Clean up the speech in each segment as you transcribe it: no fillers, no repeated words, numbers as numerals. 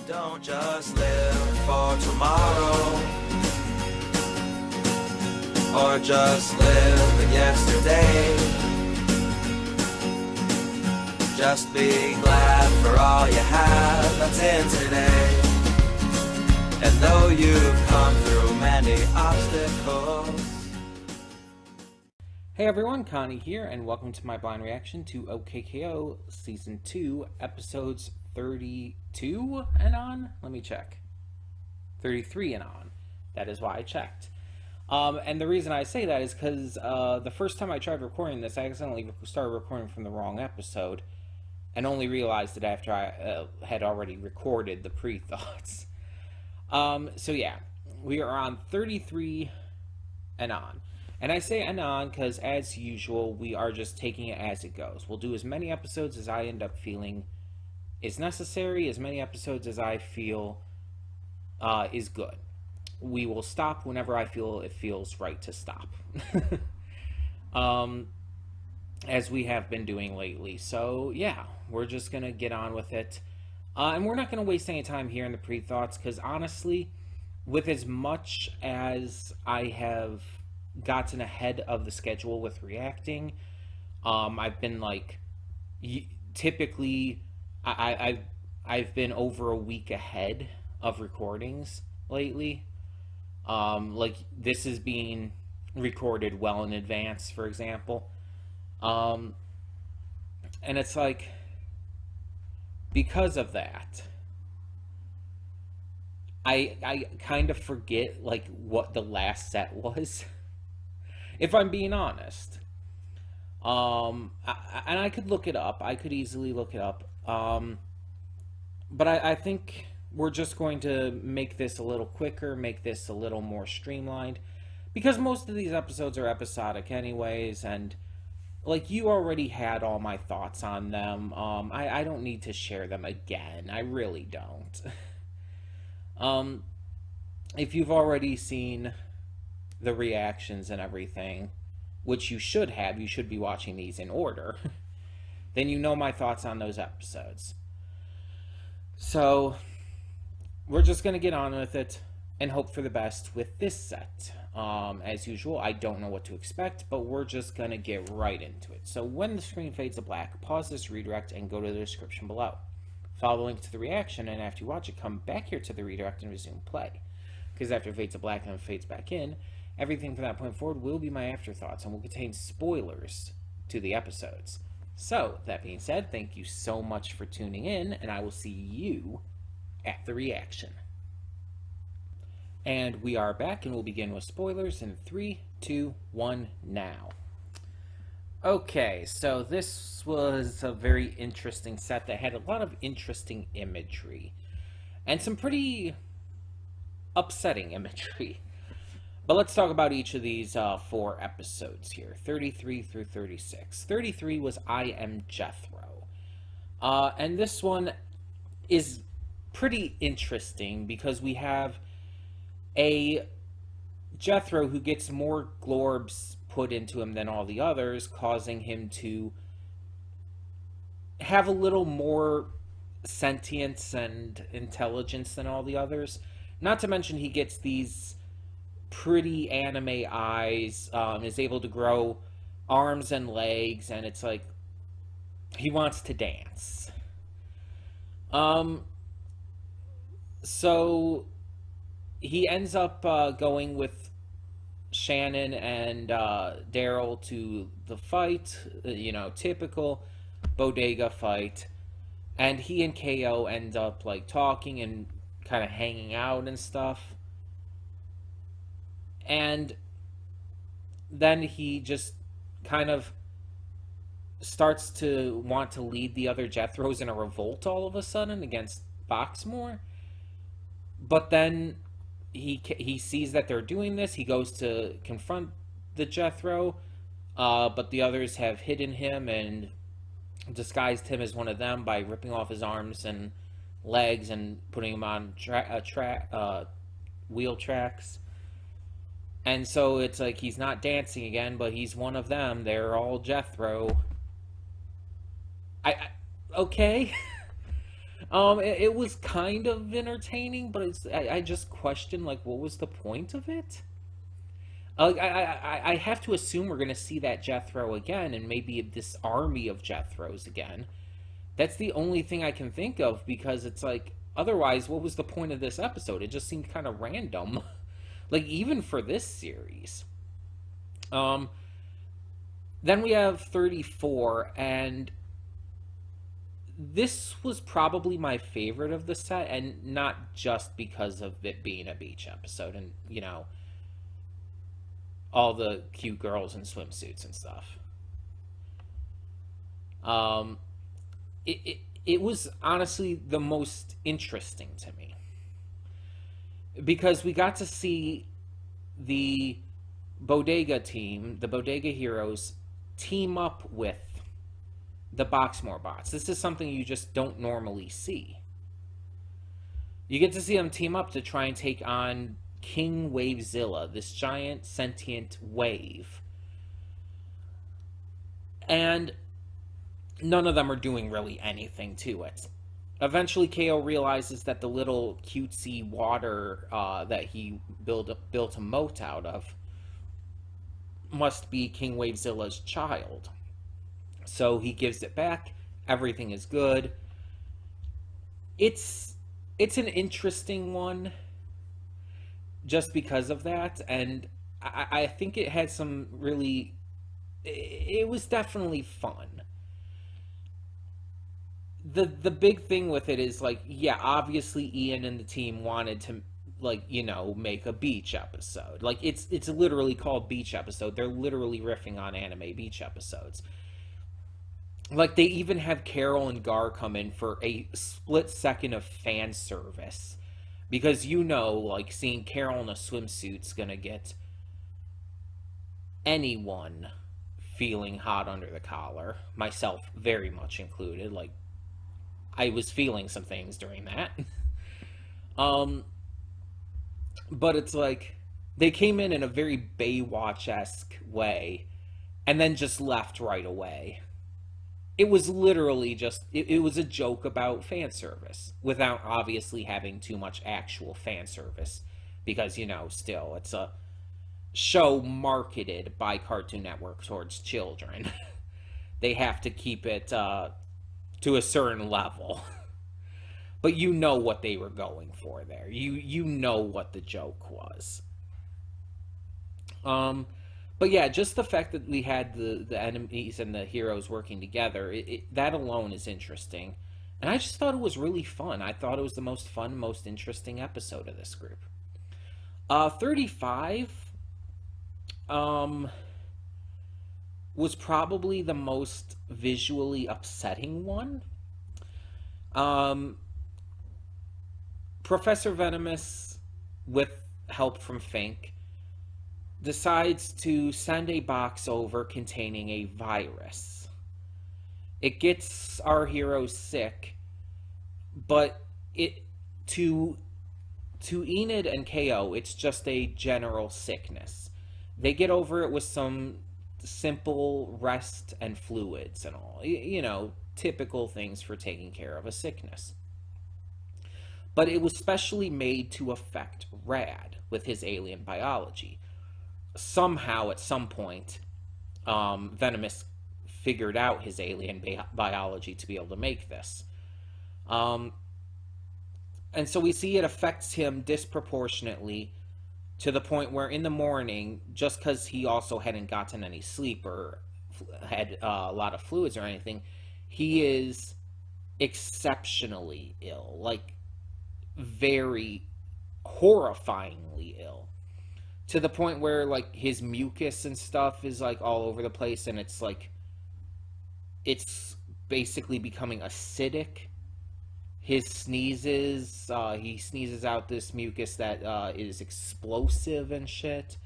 Don't just live for tomorrow, or just live in yesterday. Just be glad for all you have that's in today. And though you've come through many obstacles. Hey everyone, Connie here, and welcome to my blind reaction to OKKO Season 2, Episodes 32 and on? Let me check. 33 and on. That is why I checked. And the reason I say that is because the first time I tried recording this, I accidentally started recording from the wrong episode, and only realized it after I had already recorded the pre-thoughts. So yeah, we are on 33 and on. And I say and on because, as usual, we are just taking it as it goes. We'll do as many episodes as I end up feeling is necessary, as many episodes as I feel is good. We will stop whenever I feel it feels right to stop. As we have been doing lately. So, yeah, we're just going to get on with it. And we're not going to waste any time here in the pre-thoughts because, honestly, with as much as I have gotten ahead of the schedule with reacting, I've been like, typically I've been over a week ahead of recordings lately. Like this is being recorded well in advance, for example. And it's like, because of that, I kind of forget like what the last set was. If I'm being honest. And I could look it up. I could easily look it up. But I think we're just going to make this a little quicker, make this a little more streamlined. Because most of these episodes are episodic anyways, and like you already had all my thoughts on them. I don't need to share them again. I really don't. If you've already seen the reactions and everything, which you should have, you should be watching these in order, then you know my thoughts on those episodes. So, we're just going to get on with it and hope for the best with this set. As usual, I don't know what to expect, but we're just going to get right into it. So when the screen fades to black, pause this redirect and go to the description below. Follow the link to the reaction, and after you watch it, come back here to the redirect and resume play. Because after it fades to black and it fades back in, everything from that point forward will be my afterthoughts and will contain spoilers to the episodes. So, that being said, thank you so much for tuning in, and I will see you at the reaction. And we are back, and we'll begin with spoilers in 3, 2, 1, now. Okay, so this was a very interesting set that had a lot of interesting imagery. And some pretty upsetting imagery. But let's talk about each of these 4 episodes here, 33 through 36. 33 was I Am Jethro. And this one is pretty interesting because we have a Jethro who gets more glorbs put into him than all the others, causing him to have a little more sentience and intelligence than all the others. Not to mention he gets these pretty anime eyes, is able to grow arms and legs, and it's like he wants to dance. So he ends up going with Shannon and Daryl to the fight, typical bodega fight, and he and KO end up like talking and kind of hanging out and stuff. And then he just kind of starts to want to lead the other Jethros in a revolt all of a sudden against Boxmore. But then he sees that they're doing this. He goes to confront the Jethro, but the others have hidden him and disguised him as one of them by ripping off his arms and legs and putting him on wheel tracks. And so it's like he's not dancing again, but he's one of them. They're all Jethro. Okay. It was kind of entertaining, but I just questioned, like, what was the point of it? I have to assume we're going to see that Jethro again, and maybe this army of Jethros again. That's the only thing I can think of, because it's like, otherwise, what was the point of this episode? It just seemed kind of random. Like, even for this series. Then we have 34, and this was probably my favorite of the set, and not just because of it being a beach episode and, all the cute girls in swimsuits and stuff. It was honestly the most interesting to me, because we got to see the Bodega team, the Bodega heroes, team up with the Boxmore bots. This is something you just don't normally see. You get to see them team up to try and take on King Wavezilla, this giant sentient wave. And none of them are doing really anything to it. Eventually, KO realizes that the little cutesy water that he built a moat out of must be King Wavezilla's child. So he gives it back. Everything is good. It's an interesting one just because of that, and I think it had some really... It was definitely fun. The big thing with it is, like, yeah, obviously Ian and the team wanted to, like, make a beach episode. Like, it's literally called Beach Episode. They're literally riffing on anime beach episodes. Like, they even have Carol and Gar come in for a split second of fan service. Because, like, seeing Carol in a swimsuit's gonna get anyone feeling hot under the collar. Myself very much included. Like, I was feeling some things during that. But it's like, they came in a very Baywatch-esque way, and then just left right away. It was literally just, it was a joke about fan service, without obviously having too much actual fan service. Because, still, it's a show marketed by Cartoon Network towards children. They have to keep it to a certain level. But you know what they were going for there. You know what the joke was. But yeah, just the fact that we had the enemies and the heroes working together, that alone is interesting. And I just thought it was really fun. I thought it was the most fun, most interesting episode of this group. 35 was probably the most visually upsetting one. Professor Venomous, with help from Fink, decides to send a box over containing a virus. It gets our heroes sick, but to Enid and KO, it's just a general sickness. They get over it with some simple rest and fluids and all. Typical things for taking care of a sickness. But it was specially made to affect Rad with his alien biology. Somehow, at some point, Venomous figured out his alien biology to be able to make this. And so we see it affects him disproportionately, to the point where in the morning, just because he also hadn't gotten any sleep or had a lot of fluids or anything, he is exceptionally ill. Like, very horrifyingly ill. To the point where, like, his mucus and stuff is, like, all over the place, and it's, like, it's basically becoming acidic. His sneezes, he sneezes out this mucus that is explosive and shit.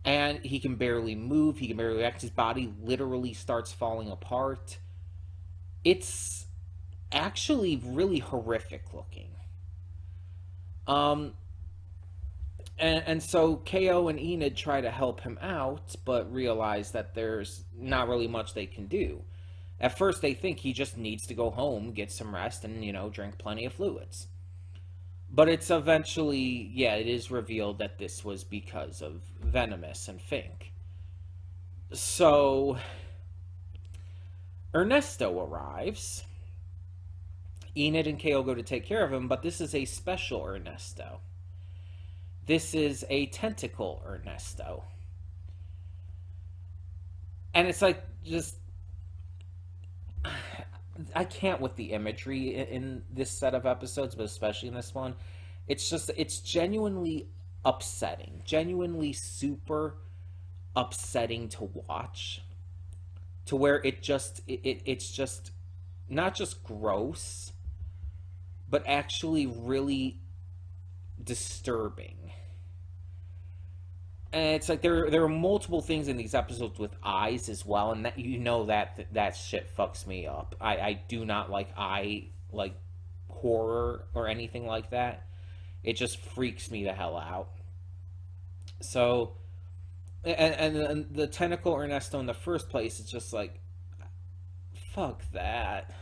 And he can barely move, he can barely act, his body literally starts falling apart. It's actually really horrific looking. And so KO and Enid try to help him out, but realize that there's not really much they can do. At first, they think he just needs to go home, get some rest, and, drink plenty of fluids. But it's eventually, it is revealed that this was because of Venomous and Fink. So, Ernesto arrives. Enid and Kale go to take care of him, but this is a special Ernesto. This is a tentacle Ernesto. And it's like, just... I can't with the imagery in this set of episodes, but especially in this one. It's genuinely upsetting. Genuinely super upsetting to watch. To where it's just not just gross, but actually really disturbing. And it's like there are multiple things in these episodes with eyes as well, and that shit fucks me up. I do not like horror or anything like that. It just freaks me the hell out. So, and the tentacle Ernesto in the first place is just like, fuck that.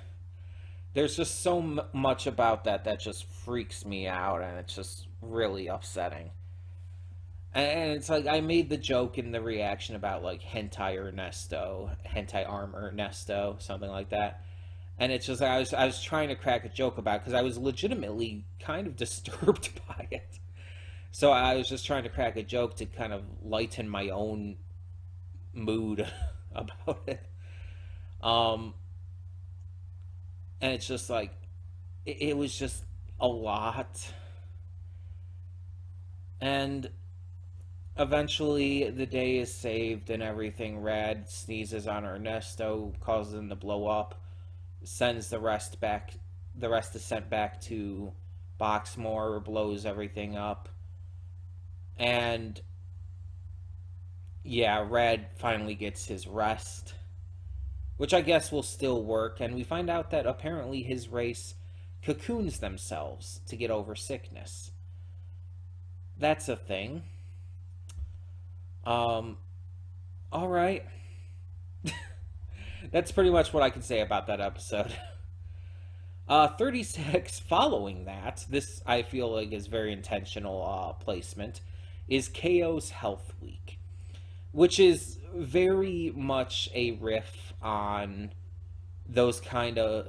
There's just so much about that just freaks me out, and it's just really upsetting. And it's like, I made the joke in the reaction about, like, hentai arm Ernesto, something like that. And it's just, I was trying to crack a joke about it, because I was legitimately kind of disturbed by it. So I was just trying to crack a joke to kind of lighten my own mood about it. And it's just like, it was just a lot. And eventually, the day is saved and everything. Red sneezes on Ernesto, causes him to blow up, sends the rest back. The rest is sent back to Boxmoor, blows everything up. And, Red finally gets his rest, which I guess will still work. And we find out that apparently his race cocoons themselves to get over sickness. That's a thing. Alright. That's pretty much what I can say about that episode. 36, following that, this I feel like is very intentional placement, is KO's Health Week, which is very much a riff on those kind of,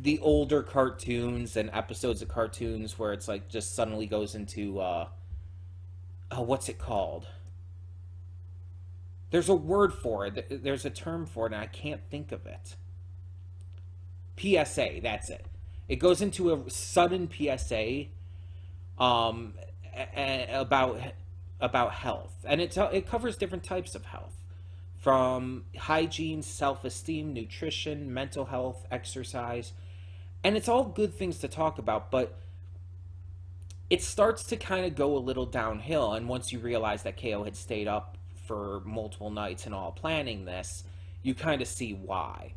the older cartoons and episodes of cartoons where it's like just suddenly goes into, what's it called? There's a word for it. There's a term for it, and I can't think of it. PSA, that's it. It goes into a sudden PSA about health. And it covers different types of health. From hygiene, self-esteem, nutrition, mental health, exercise. And it's all good things to talk about, but it starts to kind of go a little downhill. And once you realize that KO had stayed up for multiple nights and all planning this, you kind of see why.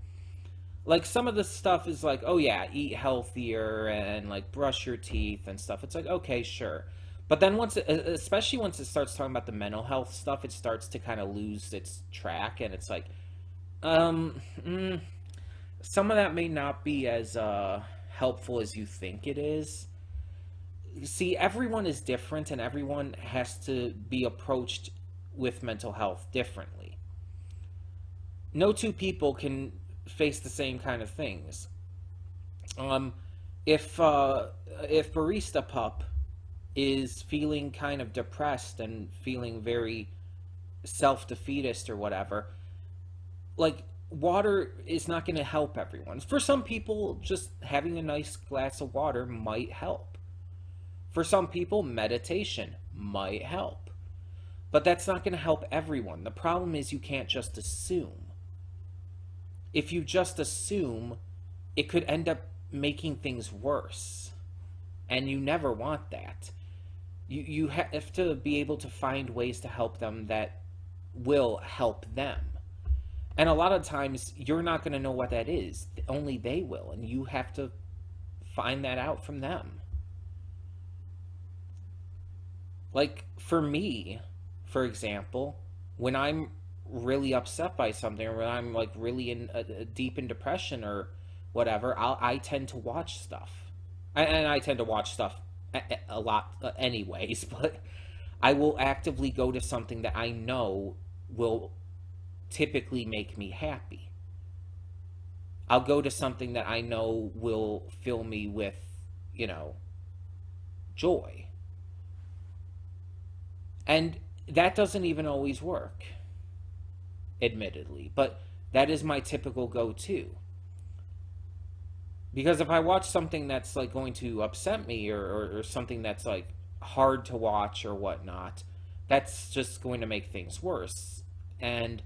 Like, some of the stuff is like, oh yeah, eat healthier and like brush your teeth and stuff. It's like, okay, sure. But then especially once it starts talking about the mental health stuff, it starts to kind of lose its track, and it's like, some of that may not be as helpful as you think it is. See, everyone is different, and everyone has to be approached with mental health differently. No two people can face the same kind of things. If Barista Pup is feeling kind of depressed and feeling very self-defeatist or whatever, like, water is not going to help everyone. For some people, just having a nice glass of water might help. For some people, meditation might help. But that's not going to help everyone. The problem is you can't just assume. If you just assume, it could end up making things worse. And you never want that. You have to be able to find ways to help them that will help them. And a lot of times, you're not going to know what that is. Only they will. And you have to find that out from them. Like, for me, for example, when I'm really upset by something, or when I'm like really in deep in depression or whatever, I tend to watch stuff, and I tend to watch stuff a lot anyways. But I will actively go to something that I know will typically make me happy. I'll go to something that I know will fill me with, you know, joy. And that doesn't even always work, admittedly, but that is my typical go-to. Because if I watch something that's like going to upset me, or something that's like hard to watch or whatnot, that's just going to make things worse. And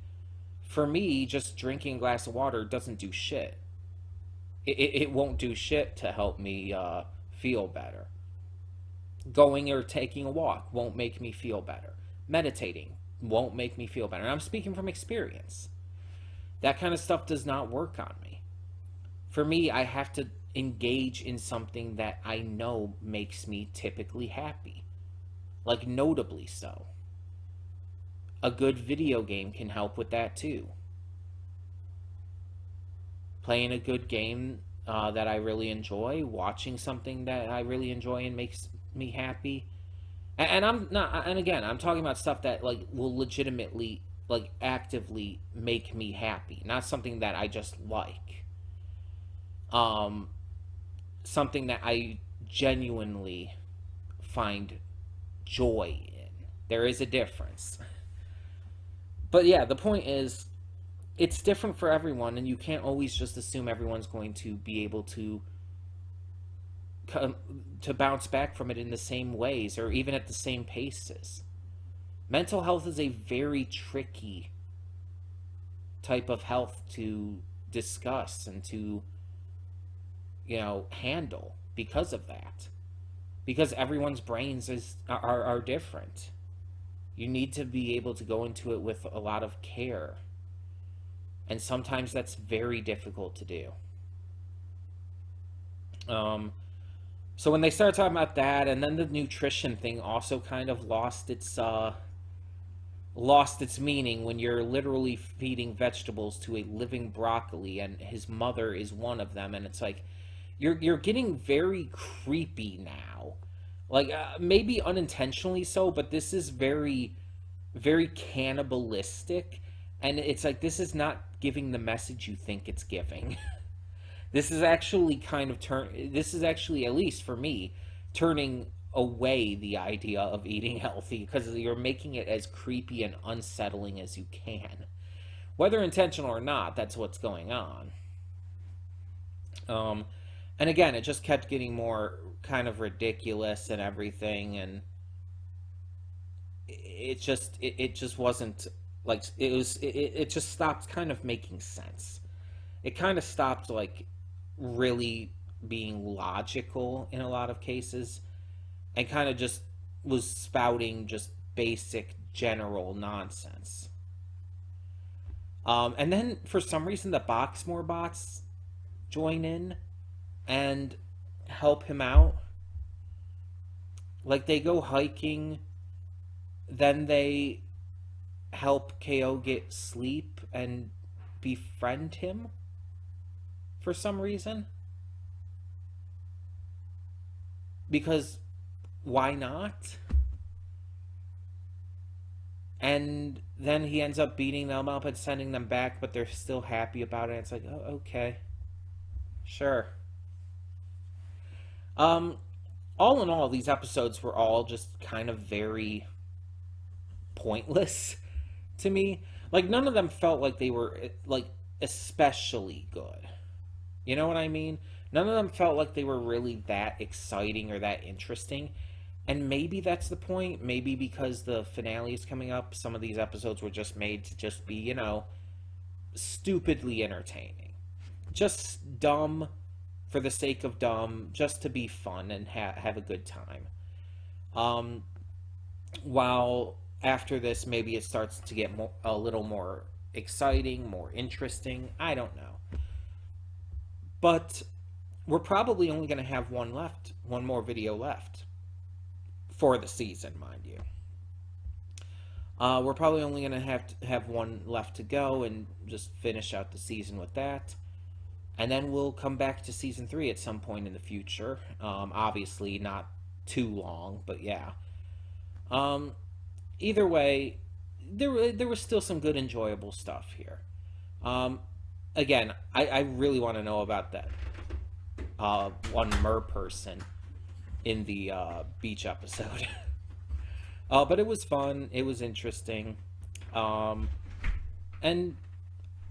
for me, just drinking a glass of water doesn't do shit. It won't do shit to help me feel better. Going or taking a walk won't make me feel better. Meditating won't make me feel better. And I'm speaking from experience. That kind of stuff does not work on me. For me, I have to engage in something that I know makes me typically happy. Like, notably so. A good video game can help with that too. Playing a good game that I really enjoy, watching something that I really enjoy and makes me happy. And I'm not, and again, I'm talking about stuff that like will legitimately, like, actively make me happy, not something that I just like. Something that I genuinely find joy in. There is a difference. But yeah, the point is, it's different for everyone, and you can't always just assume everyone's going to be able to bounce back from it in the same ways or even at the same paces. Mental health is a very tricky type of health to discuss and to, you know, handle because of that. Because everyone's brains are different. You need to be able to go into it with a lot of care. And sometimes that's very difficult to do. So when they started talking about that, and then the nutrition thing also kind of lost its meaning when you're literally feeding vegetables to a living broccoli, and his mother is one of them, and it's like you're getting very creepy now. Like, maybe unintentionally so, but this is very, very cannibalistic. And it's like, this is not giving the message you think it's giving. This is actually this is actually, at least for me, turning away the idea of eating healthy, because you're making it as creepy and unsettling as you can. Whether intentional or not, that's what's going on. And again, it just kept getting more kind of ridiculous and everything, and it just wasn't like it just stopped kind of making sense. It kind of stopped like really being logical in a lot of cases, and kind of just was spouting just basic general nonsense. And then for some reason the Boxmore bots join in and help him out. Like, they go hiking, then they help KO get sleep and befriend him for some reason. Because why not? And then he ends up beating them up and sending them back, but they're still happy about it. It's like, oh, okay. Sure. All in all, these episodes were all just kind of very pointless to me. Like, none of them felt like they were, like, especially good. You know what I mean? None of them felt like they were really that exciting or that interesting. And maybe that's the point. Maybe because the finale is coming up, some of these episodes were just made to just be, you know, stupidly entertaining. Just dumb for the sake of dumb, just to be fun and have a good time. While after this, maybe it starts to get a little more exciting, more interesting. I don't know. But we're probably only going to have one more video left for the season, mind you. We're probably only going to have one left to go and just finish out the season with that. And then we'll come back to season 3 at some point in the future. Obviously, not too long, but yeah. Either way, there was still some good, enjoyable stuff here. Again, I really want to know about that one mer person in the beach episode. But it was fun. It was interesting. And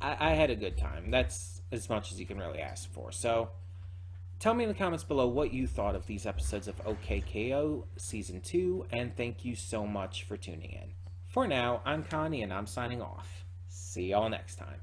I had a good time. That's as much as you can really ask for. So tell me in the comments below what you thought of these episodes of OKKO Season 2, and thank you so much for tuning in. For now, I'm Connie, and I'm signing off. See y'all next time.